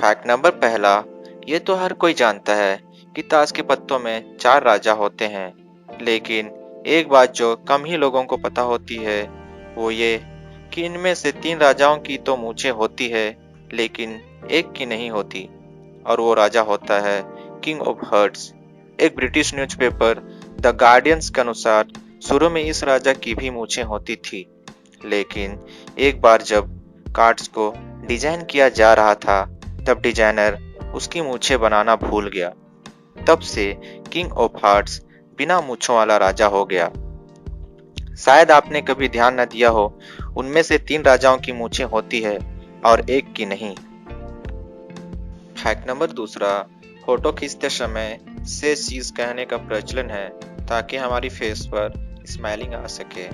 Fact number पहला, ये तो हर कोई जानता है कि ताश के पत्तों में 4 राजा होते हैं। लेकिन एक बात जो कम ही लोगों को पता होती है, वो ये कि इनमें से 3 राजाओं की तो मूछें होती है, लेकिन एक की नहीं होती। और वो राजा होता है किंग ऑफ हर्ट्स। एक ब्रिटिश न्यूज़पेपर द गार्डियंस के अनुसार शुरू में इस राजा की भी मूछें होती थी, लेकिन एक बार जब कार्ड्स को डिजाइन किया जा रहा था, तब डिजाइनर उसकी मूछें बनाना भूल गया। तब से किंग ऑफ हार्ट्स बिना मूछों वाला राजा हो गया। शायद आपने कभी ध्यान न दिया हो, उनमें से 3 राजाओं की मूछें होती है और एक की नहीं। फैक्ट नंबर दूसरा, फोटो खींचते समय से चीज कहने का प्रचलन है ताकि हमारी फेस पर स्माइलिंग आ सके।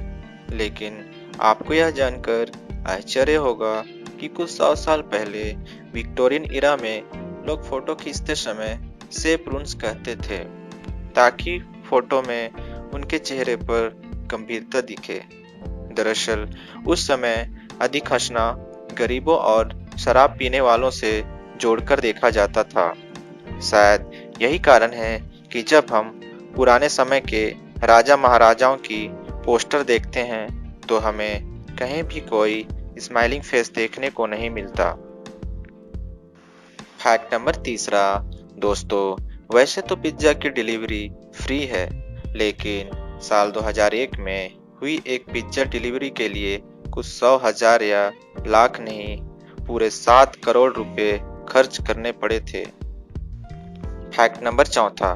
लेकिन आपको यह जानकर आश्चर्य होगा कि कुछ 100 साल पहले विक्टोरियन इरा में लोग फोटो खींचते समय से प्रून्स कहते थे, ताकि फोटो में उनके चेहरे पर गंभीरता दिखे। दरअसल उस समय अधिक हंसना गरीबों और शराब पीने वालों से जोड़कर देखा जाता था। शायद यही कारण है कि जब हम पुराने समय के राजा महाराजाओं की पोस्टर देखते हैं, तो हमें कहीं भी कोई स्माइलिंग फेस देखने को नहीं मिलता। फैक्ट नंबर तीसरा, दोस्तों, वैसे तो पिज्जा की डिलीवरी फ्री है, लेकिन साल 2001 में हुई एक पिज्जा डिलीवरी के लिए कुछ 100,000 या लाख नहीं, पूरे 7 करोड़ रुपए खर्च करने पड़े थे। फैक्ट नंबर चौथा,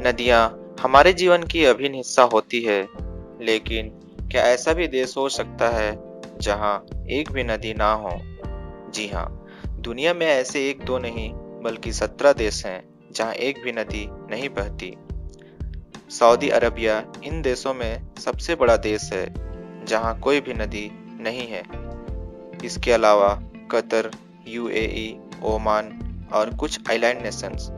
नदियां हमारे जीवन की अभिन्न हिस्सा होती है, लेकिन क्या ऐसा भी देश हो सकता है जहां एक भी नदी ना हो? जी हाँ, दुनिया में ऐसे एक दो नहीं बल्कि 17 देश हैं जहां एक भी नदी नहीं बहती। सऊदी अरबिया इन देशों में सबसे बड़ा देश है जहां कोई भी नदी नहीं है। इसके अलावा कतर, यूएई, ओमान और कुछ आइलैंड नेशंस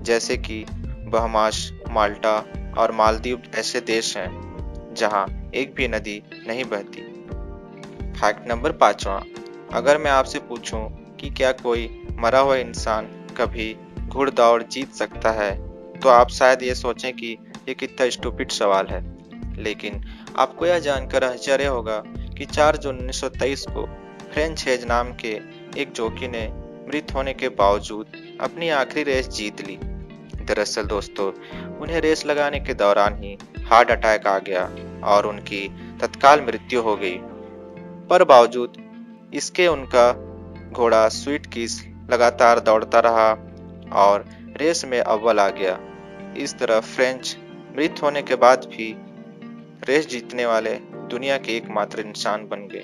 जैसे कि बहमास, माल्टा और मालदीव ऐसे देश हैं जहां एक भी नदी नहीं बहती। फैक्ट नंबर पांचवा, अगर मैं आपसे पूछूं कि क्या कोई मरा हुआ इंसान कभी घुड़दौड़ जीत सकता है, तो आप शायद ये सोचें कि ये कितना स्टूपिड सवाल है। लेकिन आपको यह जानकर आश्चर्य होगा कि 4 जून 1923 को फ्रेंच हेज नाम के एक जॉकी ने मृत होने के बावजूद अपनी आखिरी रेस जीत ली। दरअसल दोस्तों, उन्हें रेस लगाने के दौरान ही हार्ट अटैक आ गया और उनकी तत्काल मृत्यु हो गई। पर बावजूद इसके उनका घोड़ा स्वीट किस लगातार दौड़ता रहा और रेस में अव्वल आ गया। इस तरह फ्रेंच मृत होने के बाद भी रेस जीतने वाले दुनिया के एकमात्र इंसान बन गए।